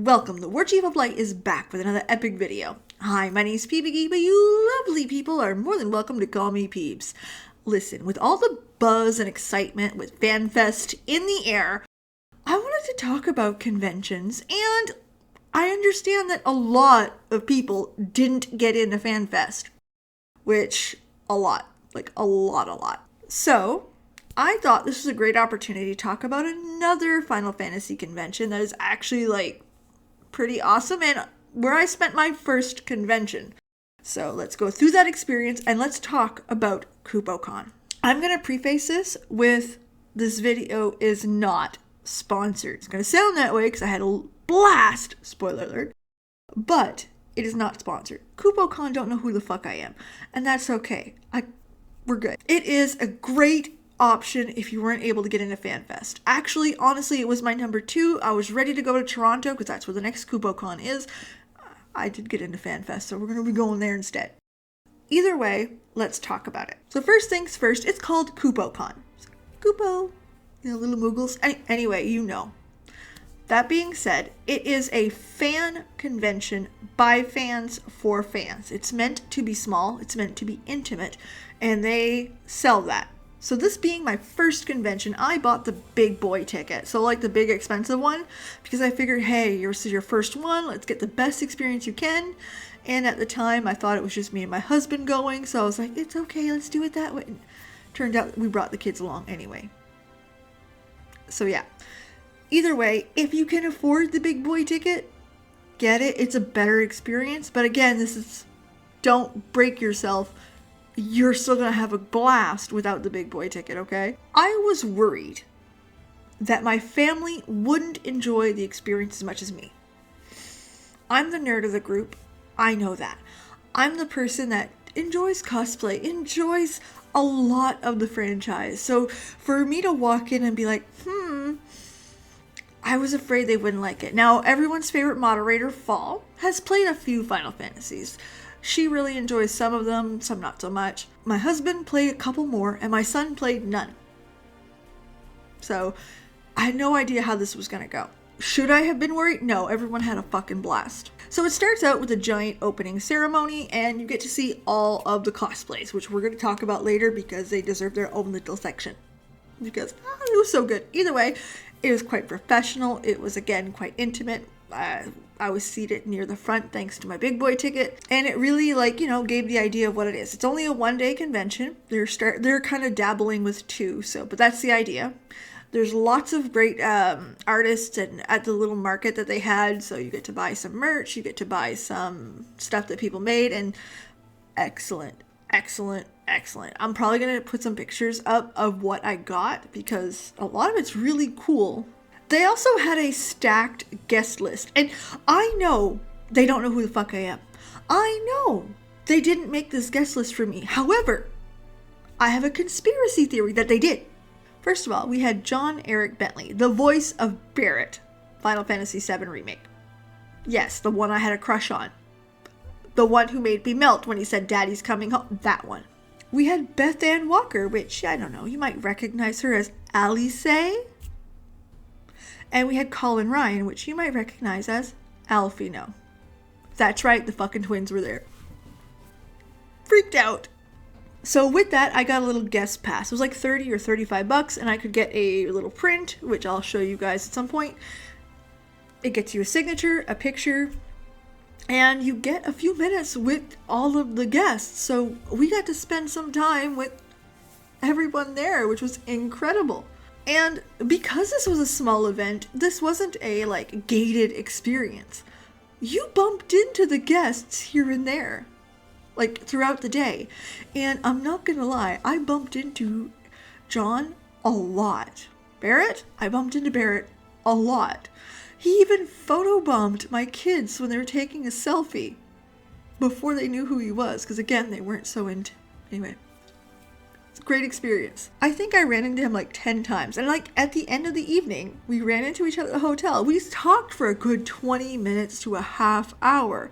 Welcome, the War Chief of Light is back with another epic video. Hi, my name is Peebiggy, but you lovely people are more than welcome to call me Peebs. Listen, with all the buzz and excitement with FanFest in the air, I wanted to talk about conventions, and I understand that a lot of people didn't get into FanFest, which, a lot. So, I thought this was a great opportunity to talk about another Final Fantasy convention that is actually, pretty awesome and where I spent my first convention. So let's go through that experience and let's talk about KuboCon. I'm going to preface this with this video is not sponsored. It's going to sound that way because I had a blast, spoiler alert, but it is not sponsored. KuboCon don't know who the fuck I am, and that's okay. We're good. It is a great option if you weren't able to get into FanFest. Actually, honestly, it was my number 2. I was ready to go to Toronto because that's where the next KuboCon is. I did get into FanFest, so we're going to be going there instead. Either way, let's talk about it. So first things first, it's called KuboCon. Kubo, little moogles. Anyway, you know. That being said, it is a fan convention by fans for fans. It's meant to be small, it's meant to be intimate, and they sell that. So this being my first convention, I bought the big boy ticket. So the big expensive one, because I figured, hey, this is your first one. Let's get the best experience you can. And at the time, I thought it was just me and my husband going. So I was like, it's okay, let's do it that way. And turned out we brought the kids along anyway. So yeah. Either way, if you can afford the big boy ticket, get it. It's a better experience. But again, don't break yourself. You're still going to have a blast without the big boy ticket, okay? I was worried that my family wouldn't enjoy the experience as much as me. I'm the nerd of the group. I know that. I'm the person that enjoys cosplay, enjoys a lot of the franchise. So for me to walk in and be like, I was afraid they wouldn't like it. Now, everyone's favorite moderator, Fall, has played a few Final Fantasies. She really enjoys some of them, some not so much. My husband played a couple more, and my son played none. So, I had no idea how this was going to go. Should I have been worried? No, everyone had a fucking blast. So it starts out with a giant opening ceremony, and you get to see all of the cosplays, which we're going to talk about later because they deserve their own little section. Because it was so good. Either way, it was quite professional. It was, again, quite intimate. I was seated near the front thanks to my big boy ticket, and it really gave the idea of what it is. It's only a one-day convention. They're kind of dabbling with 2, but that's the idea. There's lots of great artists and at the little market that they had, so you get to buy some merch, you get to buy some stuff that people made, and excellent. I'm probably going to put some pictures up of what I got because a lot of it's really cool. They also had a stacked guest list, and I know they don't know who the fuck I am. I know they didn't make this guest list for me. However, I have a conspiracy theory that they did. First of all, we had John Eric Bentley, the voice of Barrett, Final Fantasy VII Remake. Yes, the one I had a crush on. The one who made me melt when he said, "Daddy's coming home." That one. We had Beth Ann Walker, which, I don't know, you might recognize her as Alice. And we had Colin Ryan, which you might recognize as Alfino. That's right, the fucking twins were there. Freaked out. So with that, I got a little guest pass. It was like $30 or $35, and I could get a little print, which I'll show you guys at some point. It gets you a signature, a picture, and you get a few minutes with all of the guests. So we got to spend some time with everyone there, which was incredible. And because this was a small event, this wasn't a gated experience. You bumped into the guests here and there, throughout the day. And I'm not gonna lie, I bumped into John a lot. Barrett? I bumped into Barrett a lot. He even photobombed my kids when they were taking a selfie before they knew who he was, because again, they weren't so into. Anyway. Great experience. I think I ran into him 10 times. And at the end of the evening, we ran into each other at the hotel. We talked for a good 20 minutes to a half hour.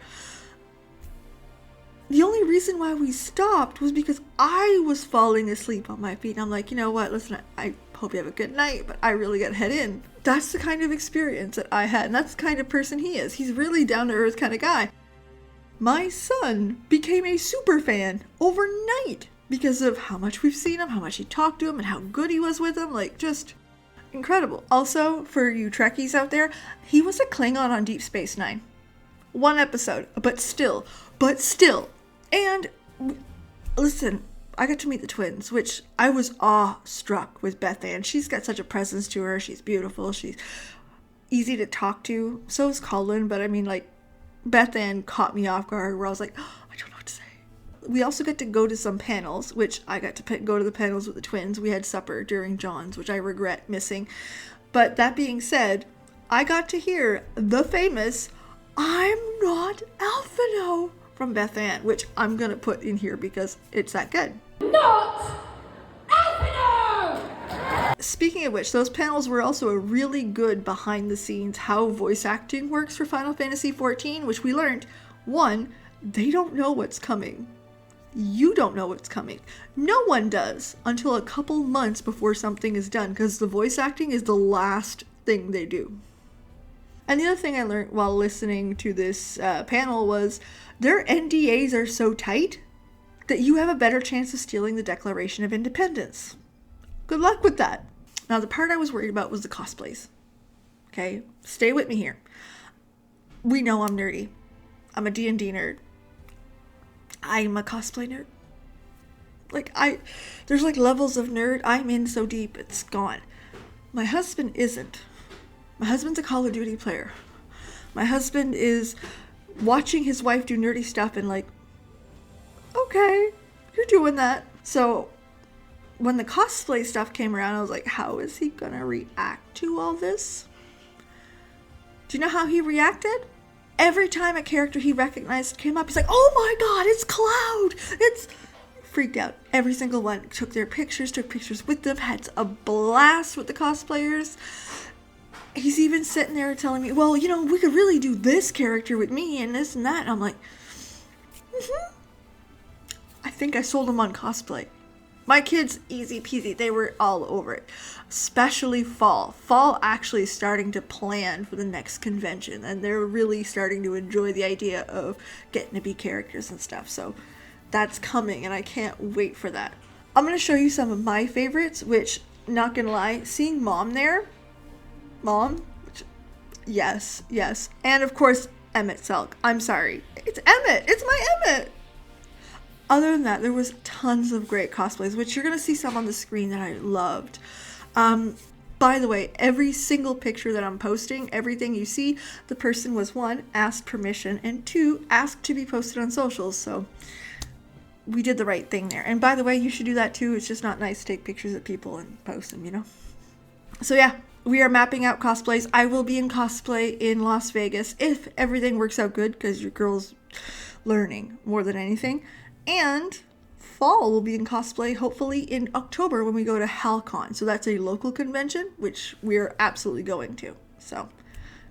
The only reason why we stopped was because I was falling asleep on my feet. And I'm like, you know what? Listen, I hope you have a good night, but I really got to head in. That's the kind of experience that I had. And that's the kind of person he is. He's really down to earth kind of guy. My son became a super fan overnight because of how much we've seen him, how much he talked to him, and how good he was with him. Like, just incredible. Also, for you Trekkies out there, he was a Klingon on Deep Space Nine. One episode, but still. And listen, I got to meet the twins, which I was awestruck with Beth Ann. She's got such a presence to her. She's beautiful. She's easy to talk to. So is Colin, but I mean, like, Beth Ann caught me off guard where I was like, oh, I don't know what to say. We also get to go to some panels, which I got to go to the panels with the twins. We had supper during John's, which I regret missing. But that being said, I got to hear the famous I'm Not Alphino from Beth Ann, which I'm going to put in here because it's that good. Not Alphino! Speaking of which, those panels were also a really good behind the scenes how voice acting works for Final Fantasy XIV, which we learned, one, they don't know what's coming. You don't know what's coming. No one does until a couple months before something is done, because the voice acting is the last thing they do. And the other thing I learned while listening to this panel was their NDAs are so tight that you have a better chance of stealing the Declaration of Independence. Good luck with that. Now, the part I was worried about was the cosplays. Okay? Stay with me here. We know I'm nerdy. I'm a D&D nerd. I'm a cosplay nerd. Like, there's like levels of nerd. I'm in so deep, it's gone. My husband isn't. My husband's a Call of Duty player. My husband is watching his wife do nerdy stuff and like, okay, you're doing that. So when the cosplay stuff came around, I was like, how is he gonna react to all this? Do you know how he reacted? Every time a character he recognized came up, he's like, oh my god, it's Cloud! It's freaked out. Every single one took pictures with them, had a blast with the cosplayers. He's even sitting there telling me, well, you know, we could really do this character with me and this and that. And I'm like, I think I sold him on cosplay. My kids, easy peasy, they were all over it. Especially Fall. Fall actually is starting to plan for the next convention. And they're really starting to enjoy the idea of getting to be characters and stuff. So that's coming and I can't wait for that. I'm going to show you some of my favorites, which, not going to lie, seeing Mom there. Mom? Yes. And of course, Emmett Selk. I'm sorry. It's Emmett. It's my Emmett. Other than that, there was tons of great cosplays, which you're going to see some on the screen that I loved. By the way, every single picture that I'm posting, everything you see, the person was, one, asked permission, and two, asked to be posted on socials. So we did the right thing there. And by the way, you should do that too. It's just not nice to take pictures of people and post them, you know? So yeah. We are mapping out cosplays. I will be in cosplay in Las Vegas if everything works out good, because your girl's learning more than anything. And Fall will be in cosplay hopefully in October when we go to HalCon. So that's a local convention, which we're absolutely going to. So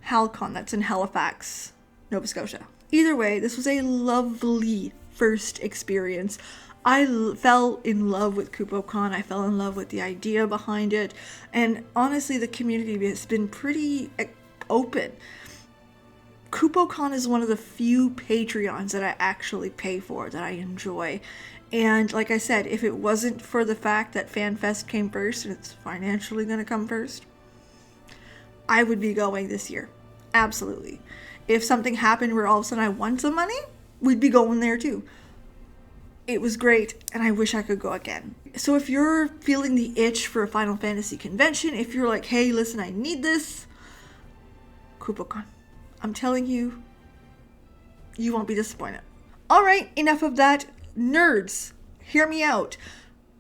HalCon, that's in Halifax, Nova Scotia. Either way, this was a lovely first experience. I fell in love with KuboCon. I fell in love with the idea behind it. And honestly, the community has been pretty open. KuboCon is one of the few Patreons that I actually pay for, that I enjoy. And like I said, if it wasn't for the fact that FanFest came first, and it's financially going to come first, I would be going this year. Absolutely. If something happened where all of a sudden I won some money, we'd be going there too. It was great, and I wish I could go again. So if you're feeling the itch for a Final Fantasy convention, if you're like, hey, listen, I need this, KuboCon. I'm telling you, you won't be disappointed. All right, enough of that. Nerds, hear me out.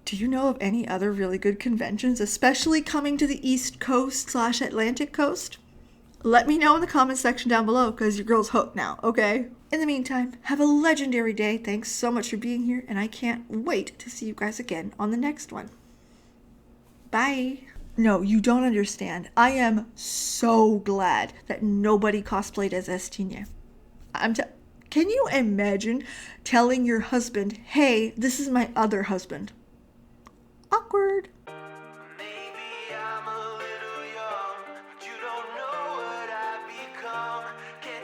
Do you know of any other really good conventions, especially coming to the East Coast / Atlantic Coast? Let me know in the comments section down below, because your girl's hooked now, okay? In the meantime, have a legendary day. Thanks so much for being here, and I can't wait to see you guys again on the next one. Bye. No, you don't understand. I am so glad that nobody cosplayed as Estinha. Can you imagine telling your husband, hey, this is my other husband? Awkward. Maybe I'm a little young, but you don't know what I've become. Can't